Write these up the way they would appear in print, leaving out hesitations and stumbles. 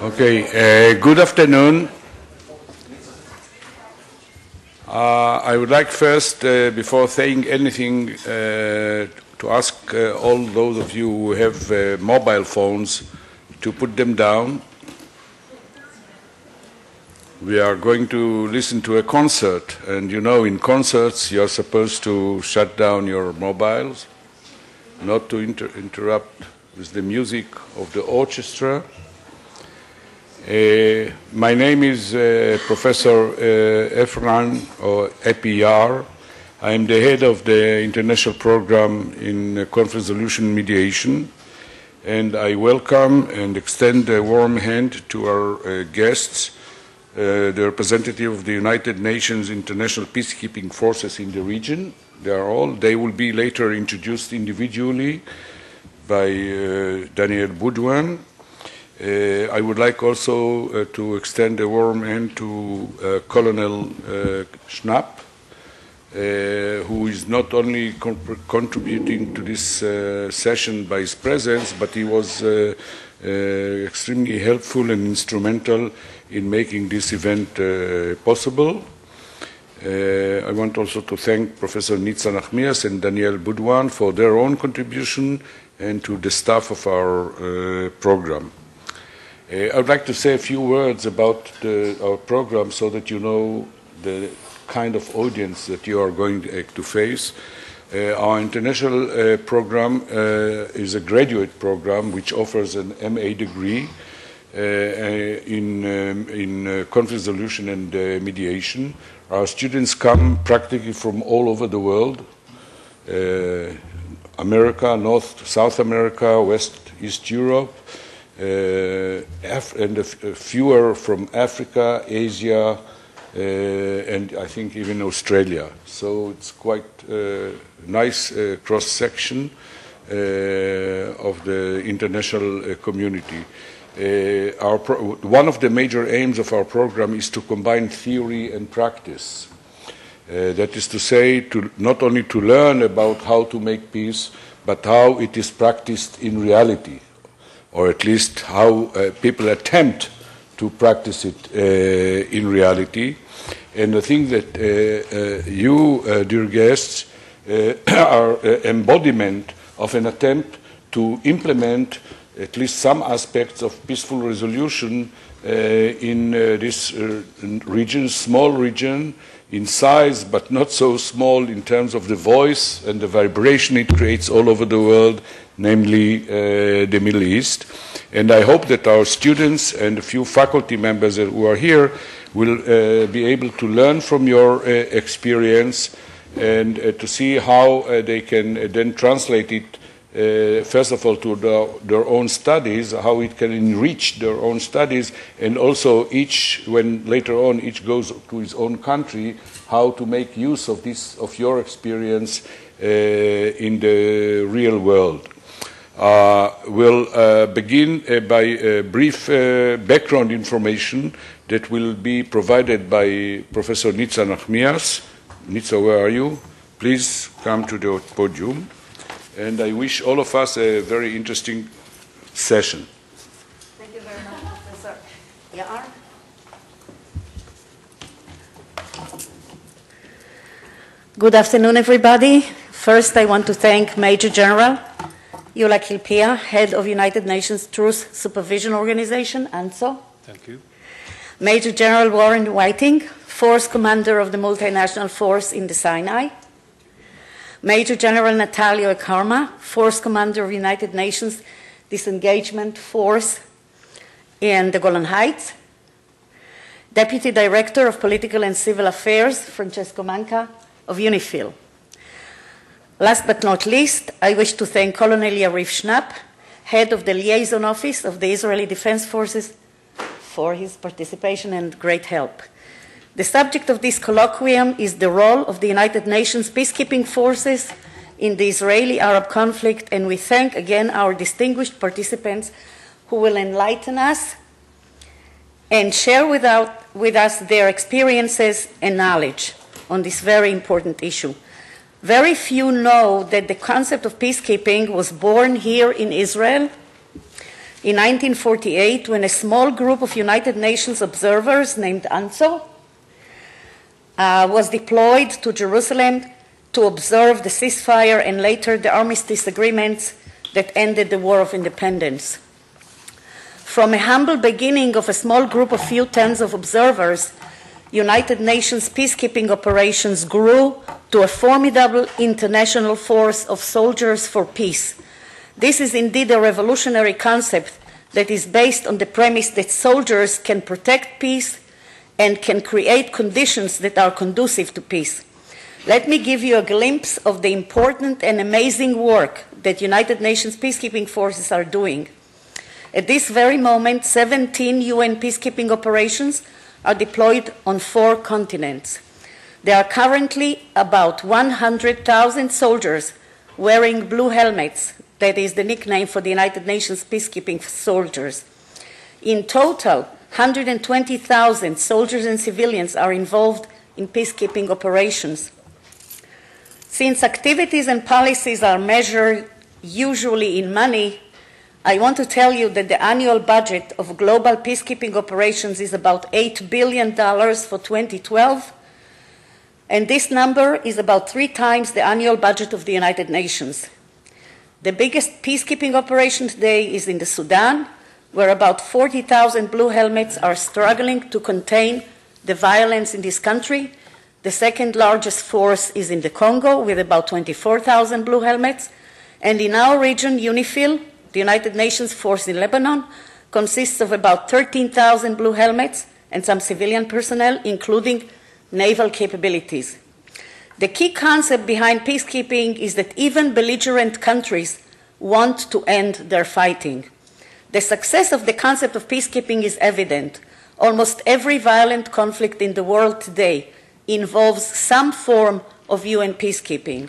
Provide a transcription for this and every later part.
Okay, good afternoon. I would like first, before saying anything, to ask all those of you who have mobile phones to put them down. We are going to listen to a concert, and you know in concerts you're supposed to shut down your mobiles, not to interrupt with the music of the orchestra. My name is Professor Efran, or EPR. I am the head of the international program in Conflict Resolution and Mediation, and I welcome and extend a warm hand to our guests, the representative of the United Nations International Peacekeeping Forces in the region. They will be later introduced individually by Daniel Boudouin. I would like also to extend a warm hand to Colonel Schnapp, who is not only contributing to this session by his presence, but he was extremely helpful and instrumental in making this event possible. I want also to thank Professor Nitza Nachmias and Daniel Boudouin for their own contribution and to the staff of our program. I would like to say a few words about our program so that you know the kind of audience that you are going to face. Our international program is a graduate program which offers an MA degree in conflict resolution and mediation. Our students come practically from all over the world, America, North, South America, West, East Europe, and fewer from Africa, Asia, and I think even Australia. So it's quite a nice cross-section of the international community. One of the major aims of our program is to combine theory and practice. That is to say, not only to learn about how to make peace, but how it is practiced in reality, or at least how people attempt to practice it in reality. And I think that you, dear guests, are embodiment of an attempt to implement at least some aspects of peaceful resolution in this region, small region, in size, but not so small in terms of the voice and the vibration it creates all over the world, namely the Middle East. And I hope that our students and a few faculty members who are here will be able to learn from your experience and to see how they can then translate it, first of all, to their own studies, how it can enrich their own studies, and also when later on each goes to his own country, how to make use of your experience in the real world. We'll begin by a brief background information that will be provided by Professor Nitza Nachmias. Nitza, where are you? Please come to the podium. And I wish all of us a very interesting session. Thank you very much, Professor Yaar. Good afternoon, everybody. First, I want to thank Major General Yula Kilpia, Head of United Nations Truth Supervision Organization, ANSO. Thank you. Major General Warren Whiting, Force Commander of the Multinational Force in the Sinai. Major General Natalio Ekarma, Force Commander of United Nations Disengagement Force in the Golan Heights. Deputy Director of Political and Civil Affairs, Francesco Manca of UNIFIL. Last but not least, I wish to thank Colonel Yariv Schnapp, Head of the Liaison Office of the Israeli Defense Forces, for his participation and great help. The subject of this colloquium is the role of the United Nations peacekeeping forces in the Israeli-Arab conflict, and we thank again our distinguished participants who will enlighten us and share with us their experiences and knowledge on this very important issue. Very few know that the concept of peacekeeping was born here in Israel in 1948 when a small group of United Nations observers named ANSO was deployed to Jerusalem to observe the ceasefire and later the armistice agreements that ended the War of Independence. From a humble beginning of a small group of few tens of observers, United Nations peacekeeping operations grew to a formidable international force of soldiers for peace. This is indeed a revolutionary concept that is based on the premise that soldiers can protect peace and can create conditions that are conducive to peace. Let me give you a glimpse of the important and amazing work that United Nations peacekeeping forces are doing. At this very moment, 17 UN peacekeeping operations are deployed on 4 continents. There are currently about 100,000 soldiers wearing blue helmets. That is the nickname for the United Nations peacekeeping soldiers. In total, 120,000 soldiers and civilians are involved in peacekeeping operations. Since activities and policies are measured usually in money, I want to tell you that the annual budget of global peacekeeping operations is about $8 billion for 2012, and this number is about 3 times the annual budget of the United Nations. The biggest peacekeeping operation today is in the Sudan, where about 40,000 blue helmets are struggling to contain the violence in this country. The second largest force is in the Congo, with about 24,000 blue helmets. And in our region, UNIFIL, the United Nations force in Lebanon, consists of about 13,000 blue helmets and some civilian personnel, including naval capabilities. The key concept behind peacekeeping is that even belligerent countries want to end their fighting. The success of the concept of peacekeeping is evident. Almost every violent conflict in the world today involves some form of UN peacekeeping.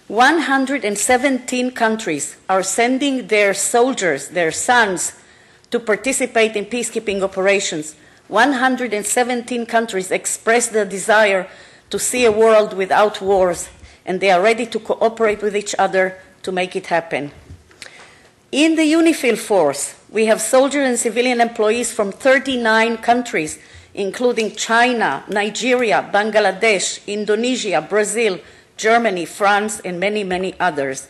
117 countries are sending their soldiers, their sons, to participate in peacekeeping operations. 117 countries express their desire to see a world without wars, and they are ready to cooperate with each other to make it happen. In the UNIFIL force, we have soldier and civilian employees from 39 countries, including China, Nigeria, Bangladesh, Indonesia, Brazil, Germany, France, and many, many others.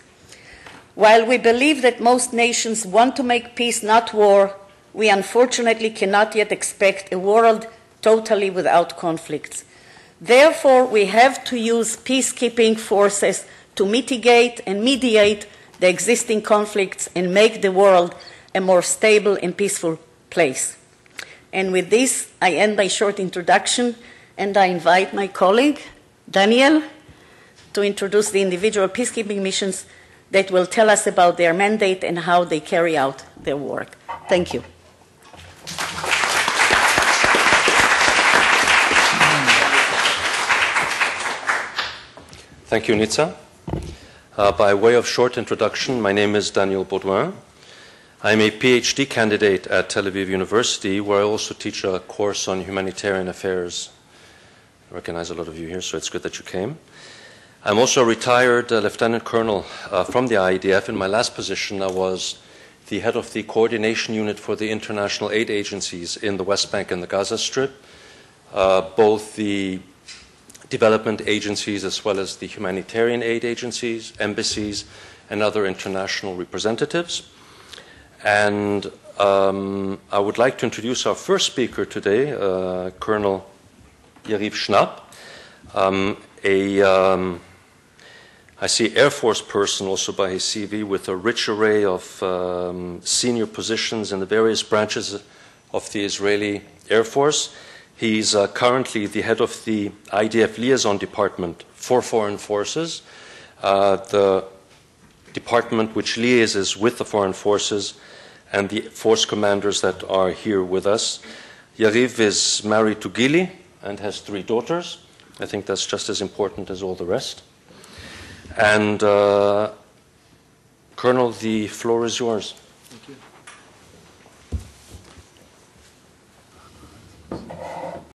While we believe that most nations want to make peace, not war, we unfortunately cannot yet expect a world totally without conflicts. Therefore, we have to use peacekeeping forces to mitigate and mediate the existing conflicts and make the world a more stable and peaceful place. And with this, I end my short introduction, and I invite my colleague, Daniel, to introduce the individual peacekeeping missions that will tell us about their mandate and how they carry out their work. Thank you. Thank you, Nitza. By way of short introduction, my name is Daniel Baudouin. I'm a PhD candidate at Tel Aviv University, where I also teach a course on humanitarian affairs. I recognize a lot of you here, so it's good that you came. I'm also a retired lieutenant colonel from the IDF. In my last position, I was the head of the coordination unit for the international aid agencies in the West Bank and the Gaza Strip, both the development agencies as well as the humanitarian aid agencies, embassies, and other international representatives. And I would like to introduce our first speaker today, Colonel Yariv Schnapp, I see Air Force person also by his CV with a rich array of senior positions in the various branches of the Israeli Air Force. He's currently the head of the IDF Liaison Department for Foreign Forces, the department which liaises with the foreign forces and the force commanders that are here with us. Yariv is married to Gili and has 3 daughters. I think that's just as important as all the rest. And Colonel, the floor is yours. Thank you.